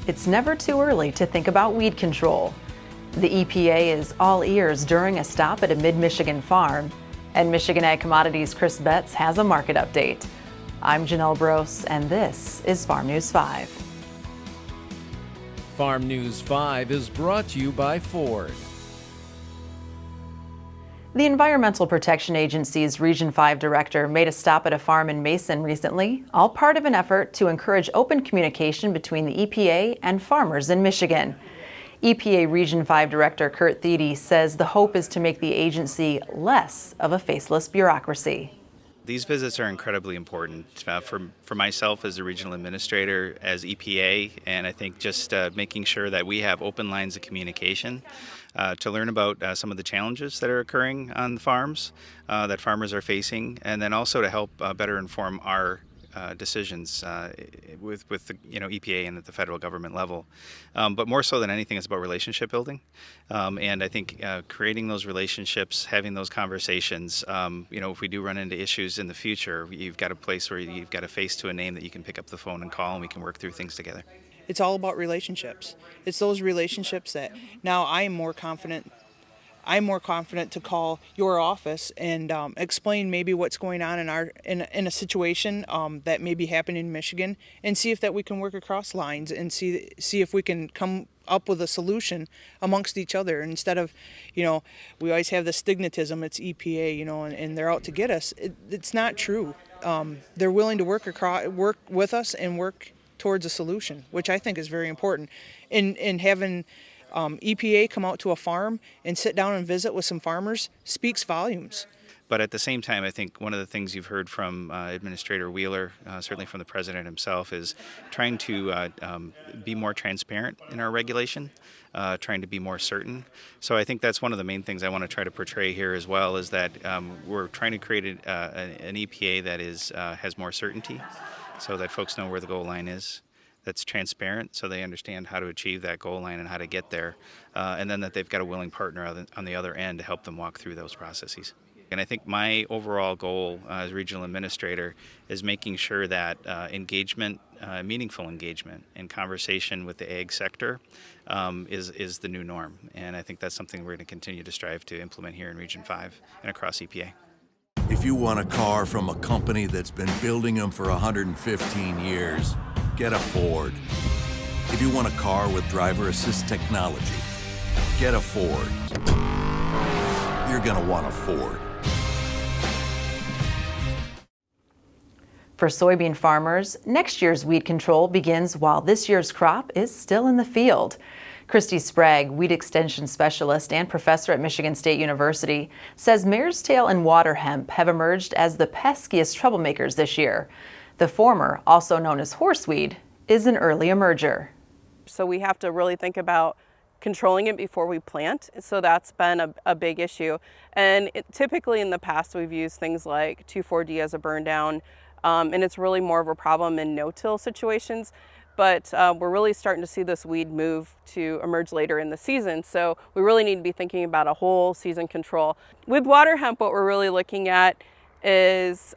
It's never too early to think about weed control. The EPA is all ears during a stop at a mid-Michigan farm, and Michigan Ag Commodities' Chris Betts has a market update. I'm Janelle Brose, and this is Farm News 5. Farm News 5 is brought to you by Ford. The Environmental Protection Agency's Region 5 director made a stop at a farm in Mason recently, all part of an effort to encourage open communication between the EPA and farmers in Michigan. EPA Region 5 Director Kurt Seedy says the hope is to make the agency less of a faceless bureaucracy. These visits are incredibly important for myself as a regional administrator, as EPA, and I think just making sure that we have open lines of communication to learn about some of the challenges that are occurring on the farms that farmers are facing, and then also to help better inform our decisions with the EPA and at the federal government level. But more so than anything, it's about relationship building. And I think creating those relationships, having those conversations, if we do run into issues in the future, you've got a place where you've got a face to a name that you can pick up the phone and call, and we can work through things together. It's all about relationships. It's those relationships that now I'm more confident to call your office and explain maybe what's going on in a situation that may be happening in Michigan, and see if that we can work across lines and see if we can come up with a solution amongst each other, instead of, we always have this stigmatism, it's EPA, and they're out to get us. It's not true. They're willing to work with us and work towards a solution, which I think is very important. In having EPA come out to a farm and sit down and visit with some farmers speaks volumes. But at the same time, I think one of the things you've heard from Administrator Wheeler, certainly from the President himself, is trying to be more transparent in our regulation, trying to be more certain. So I think that's one of the main things I want to try to portray here as well, is that we're trying to create an EPA that has more certainty, so that folks know where the goal line is, that's transparent, so they understand how to achieve that goal line and how to get there, and then that they've got a willing partner on the other end to help them walk through those processes. And I think my overall goal as regional administrator is making sure that engagement, meaningful engagement and conversation with the ag sector is the new norm. And I think that's something we're going to continue to strive to implement here in Region 5 and across EPA. If you want a car from a company that's been building them for 115 years, get a Ford. If you want a car with driver assist technology, get a Ford. You're gonna want a Ford. For soybean farmers, next year's weed control begins while this year's crop is still in the field. Christy Sprague, weed extension specialist and professor at Michigan State University, says mare's tail and water hemp have emerged as the peskiest troublemakers this year. The former, also known as horseweed, is an early emerger. So we have to really think about controlling it before we plant. So that's been a big issue. And typically in the past we've used things like 2,4-D as a burn down, and it's really more of a problem in no-till situations. But we're really starting to see this weed move to emerge later in the season. So we really need to be thinking about a whole season control. With water hemp, what we're really looking at is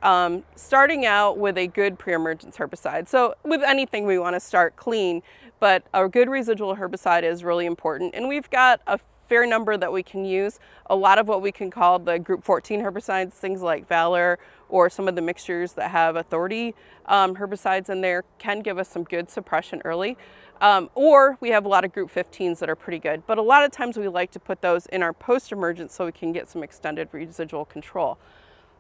starting out with a good pre-emergence herbicide. So with anything we want to start clean, but a good residual herbicide is really important. And we've got a fair number that we can use. A lot of what we can call the group 14 herbicides, things like Valor, or some of the mixtures that have authority herbicides in there, can give us some good suppression early. Or we have a lot of group 15s that are pretty good. But a lot of times we like to put those in our post-emergence so we can get some extended residual control.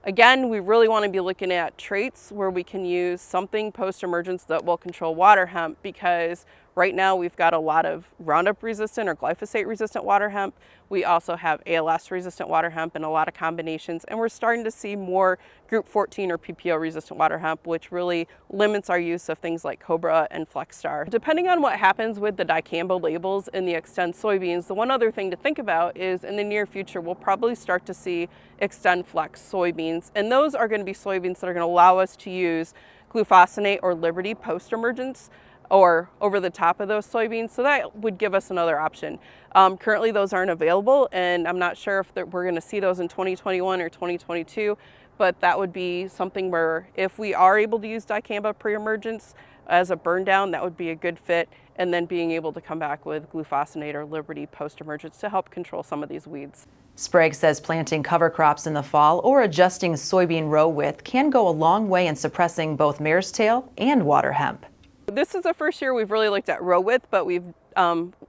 Again, we really want to be looking at traits where we can use something post-emergence that will control water hemp, because right now we've got a lot of Roundup resistant or glyphosate resistant water hemp. We also have ALS resistant water hemp and a lot of combinations, and we're starting to see more group 14 or PPO resistant water hemp, which really limits our use of things like Cobra and Flexstar. Depending on what happens with the dicamba labels in the Extend soybeans, the one other thing to think about is in the near future we'll probably start to see Extend Flex soybeans, and those are going to be soybeans that are going to allow us to use glufosinate or Liberty post-emergence or over the top of those soybeans, so that would give us another option. Currently those aren't available, and I'm not sure if we're going to see those in 2021 or 2022, but that would be something where if we are able to use dicamba pre-emergence, as a burn down, that would be a good fit. And then being able to come back with glufosinate or Liberty post-emergence to help control some of these weeds. Sprague says planting cover crops in the fall or adjusting soybean row width can go a long way in suppressing both mare's tail and water hemp. This is the first year we've really looked at row width, but we've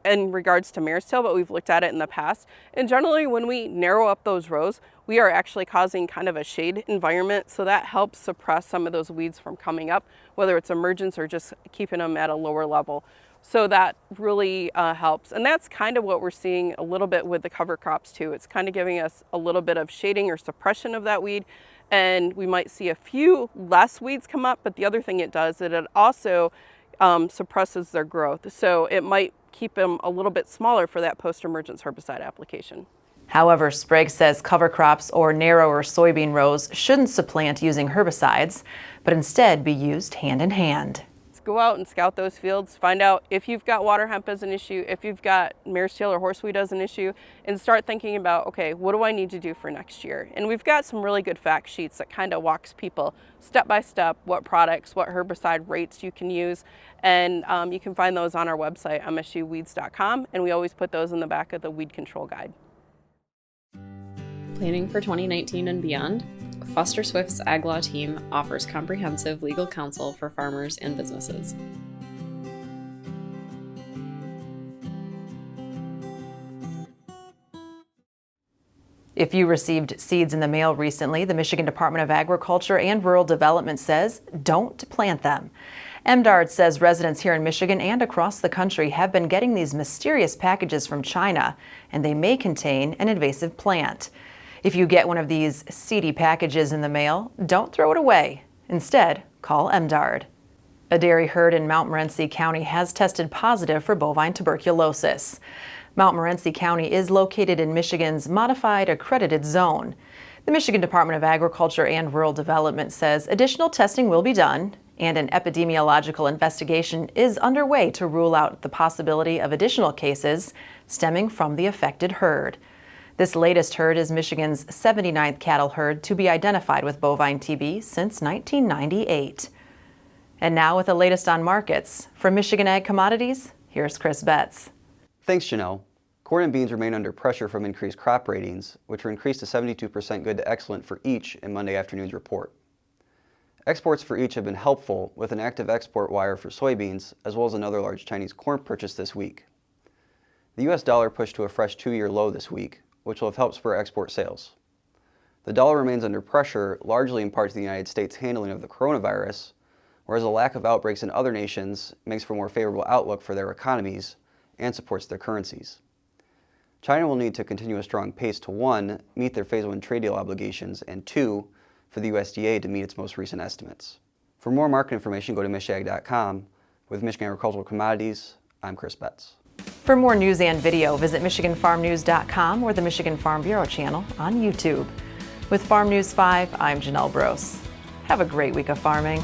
in regards to mare's tail, but we've looked at it in the past. And generally when we narrow up those rows, we are actually causing kind of a shade environment, so that helps suppress some of those weeds from coming up, whether it's emergence or just keeping them at a lower level. So that really helps. And that's kind of what we're seeing a little bit with the cover crops too. It's kind of giving us a little bit of shading or suppression of that weed. And we might see a few less weeds come up, but the other thing it does is it also suppresses their growth. So it might keep them a little bit smaller for that post-emergence herbicide application. However, Sprague says cover crops or narrower soybean rows shouldn't supplant using herbicides, but instead be used hand in hand. Go out and scout those fields, find out if you've got water hemp as an issue, if you've got mare's tail or horseweed as an issue, and start thinking about, okay, what do I need to do for next year? And we've got some really good fact sheets that kind of walks people step by step, what products, what herbicide rates you can use, and you can find those on our website, msuweeds.com, and we always put those in the back of the weed control guide. Planning for 2019 and beyond? Foster Swift's Ag Law team offers comprehensive legal counsel for farmers and businesses. If you received seeds in the mail recently, the Michigan Department of Agriculture and Rural Development says don't plant them. MDARD says residents here in Michigan and across the country have been getting these mysterious packages from China, and they may contain an invasive plant. If you get one of these seedy packages in the mail, don't throw it away. Instead, call MDARD. A dairy herd in Montmorency County has tested positive for bovine tuberculosis. Montmorency County is located in Michigan's modified accredited zone. The Michigan Department of Agriculture and Rural Development says additional testing will be done, and an epidemiological investigation is underway to rule out the possibility of additional cases stemming from the affected herd. This latest herd is Michigan's 79th cattle herd to be identified with bovine TB since 1998. And now with the latest on markets, from Michigan Ag Commodities, here's Chris Betts. Thanks, Janelle. Corn and beans remain under pressure from increased crop ratings, which were increased to 72% good to excellent for each in Monday afternoon's report. Exports for each have been helpful, with an active export wire for soybeans, as well as another large Chinese corn purchase this week. The U.S. dollar pushed to a fresh 2-year low this week, which will have helped spur export sales. The dollar remains under pressure, largely in part to the United States' handling of the coronavirus, whereas a lack of outbreaks in other nations makes for a more favorable outlook for their economies and supports their currencies. China will need to continue a strong pace to 1, meet their Phase 1 trade deal obligations, and 2, for the USDA to meet its most recent estimates. For more market information, go to michag.com. With Michigan Agricultural Commodities, I'm Chris Betts. For more news and video, visit MichiganFarmNews.com or the Michigan Farm Bureau channel on YouTube. With Farm News 5, I'm Janelle Brose. Have a great week of farming.